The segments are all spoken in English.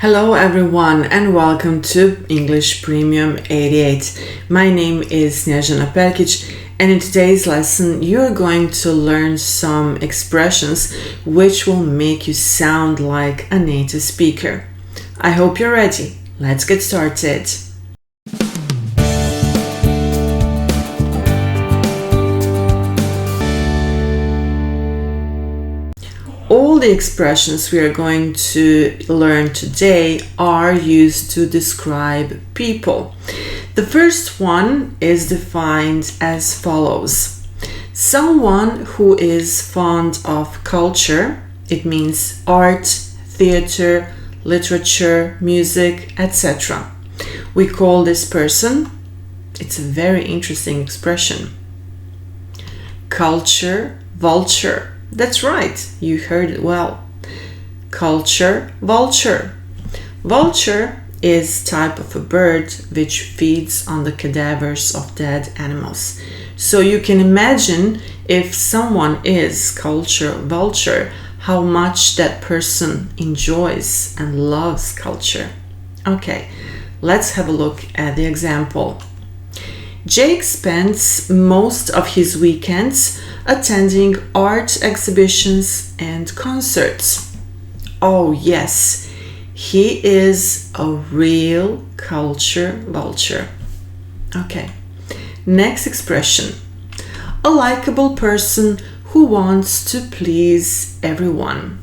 Hello everyone and welcome to English Premium 88. My name is Snjezana and in today's lesson you're going to learn some expressions which will make you sound like a native speaker. I hope you're ready. Let's get started. All the expressions we are going to learn today are used to describe people. The first one is defined as follows. Someone who is fond of culture, it means art, theater, literature, music, etc. We call this person, it's a very interesting expression, culture vulture. That's right, you heard it well. Culture vulture. Vulture is type of a bird which feeds on the cadavers of dead animals. So you can imagine if someone is culture vulture, how much that person enjoys and loves culture. Okay, let's have a look at the example. Jake spends most of his weekends attending art exhibitions and concerts. Oh yes, he is a real culture vulture. Okay, next expression. A likable person who wants to please everyone.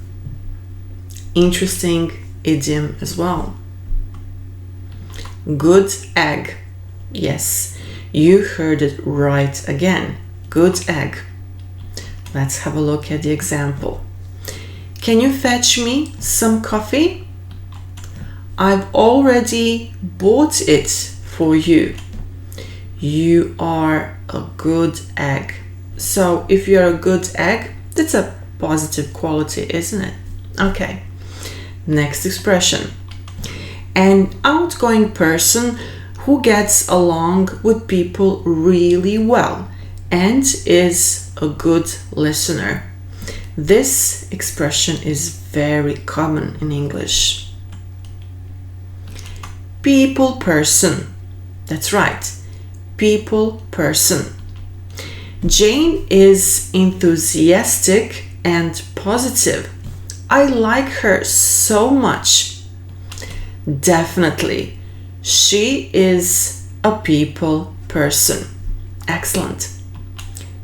Interesting idiom as well. Good egg. Yes, you heard it right again. Good egg. Let's have a look at the example. Can you fetch me some coffee? I've already bought it for you. You are a good egg. So if you're a good egg, that's a positive quality, isn't it? Okay. Next expression. An outgoing person who gets along with people really well and is a good listener. This expression is very common in English. People person. That's right. People person. Jane is enthusiastic and positive. I like her so much. Definitely. She is a people person. Excellent.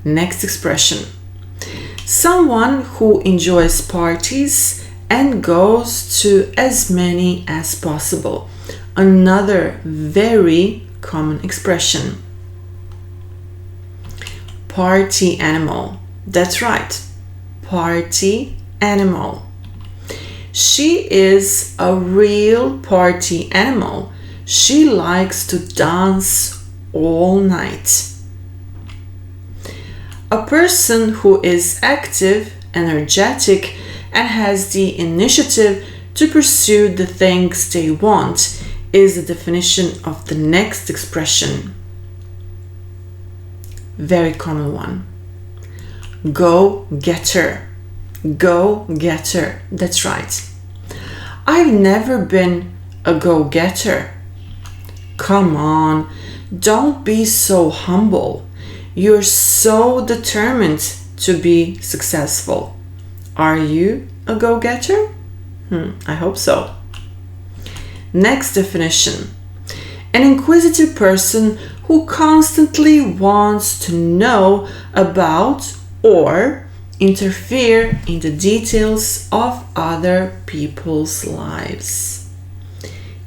Next expression. Someone who enjoys parties and goes to as many as possible. Another very common expression. Party animal. That's right. Party animal. She is a real party animal. She likes to dance all night. A person who is active, energetic, and has the initiative to pursue the things they want is the definition of the next expression. Very common one. Go-getter. Go-getter. That's right. I've never been a go-getter. Come on, don't be so humble. You're so determined to be successful. Are you a go-getter? I hope so. Next definition. An inquisitive person who constantly wants to know about or interfere in the details of other people's lives.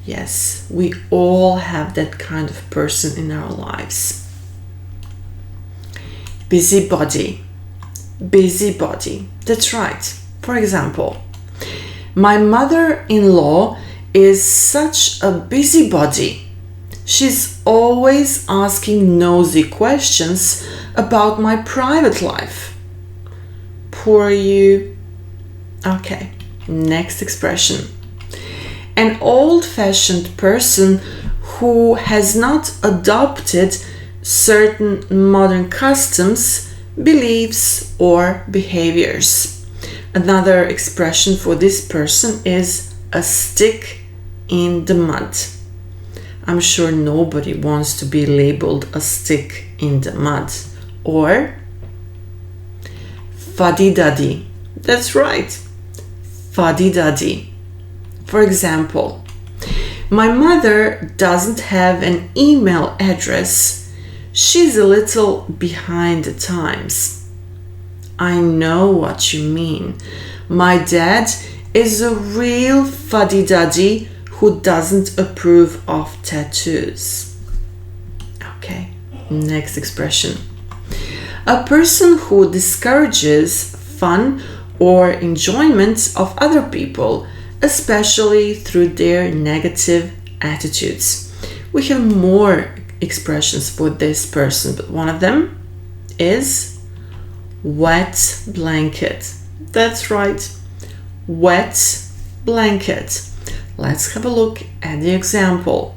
Yes, we all have that kind of person in our lives. Busybody. Busybody. That's right. For example, my mother-in-law is such a busybody. She's always asking nosy questions about my private life. Poor you. Okay, next expression. An old-fashioned person who has not adopted certain modern customs, beliefs, or behaviors. Another expression for this person is a stick in the mud. I'm sure nobody wants to be labeled a stick in the mud. Or fuddy-duddy. That's right, fuddy-duddy. For example, my mother doesn't have an email address. She's a little behind the times. I know what you mean. My dad is a real fuddy-duddy who doesn't approve of tattoos. Okay, next expression. A person who discourages fun or enjoyment of other people, especially through their negative attitudes. We have more expressions for this person, but one of them is wet blanket. That's right, wet blanket. Let's have a look at the example.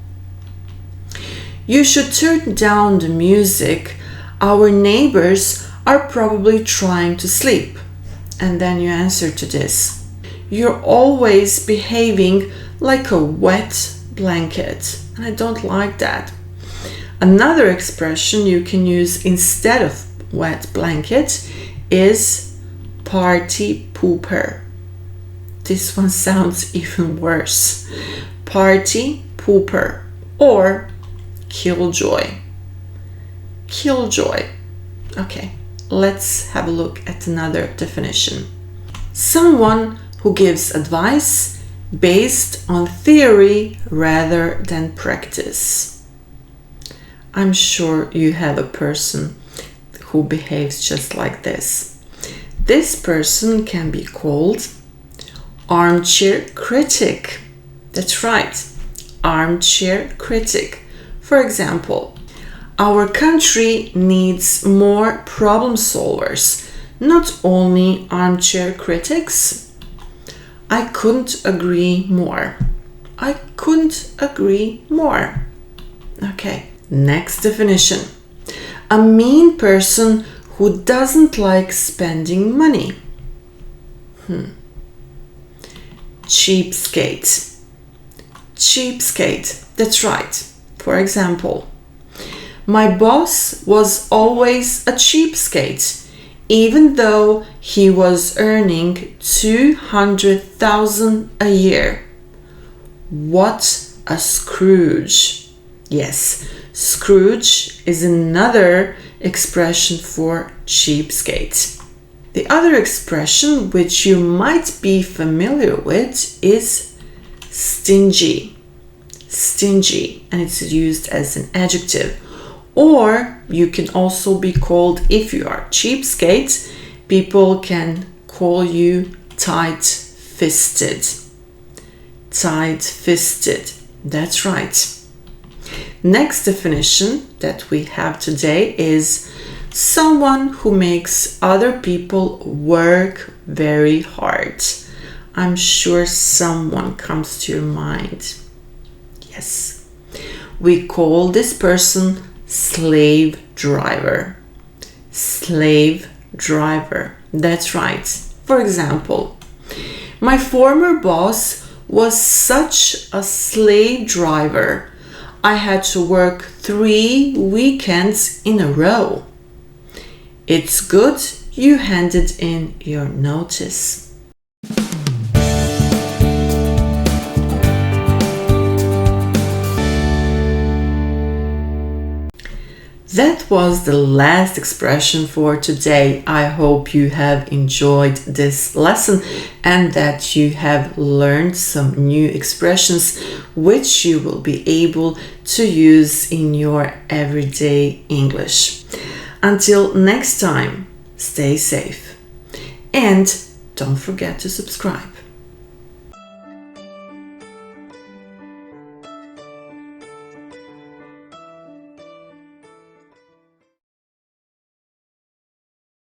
You should turn down the music. Our neighbors are probably trying to sleep. And then you answer to this. You're always behaving like a wet blanket. And I don't like that. Another expression you can use instead of wet blanket is party pooper. This one sounds even worse. Party pooper or killjoy. Killjoy. Okay, let's have a look at another definition. Someone who gives advice based on theory rather than practice. I'm sure you have a person who behaves just like this. This person can be called armchair critic. That's right, armchair critic. For example, our country needs more problem solvers, not only armchair critics. I couldn't agree more. I couldn't agree more. Okay, next definition. A mean person who doesn't like spending money. Cheapskate. Cheapskate. That's right. For example, my boss was always a cheapskate, even though he was earning 200,000 a year. What a Scrooge. Yes, Scrooge is another expression for cheapskate. The other expression which you might be familiar with is stingy. Stingy, and it's used as an adjective. Or you can also be called, if you are cheapskate, people can call you tight-fisted. Tight-fisted. That's right. Next definition that we have today is someone who makes other people work very hard. I'm sure someone comes to your mind. Yes. We call this person slave driver. Slave driver. That's right. For example, my former boss was such a slave driver. I had to work 3 weekends in a row. It's good you handed in your notice. That was the last expression for today. I hope you have enjoyed this lesson and that you have learned some new expressions which you will be able to use in your everyday English. Until next time, stay safe and don't forget to subscribe.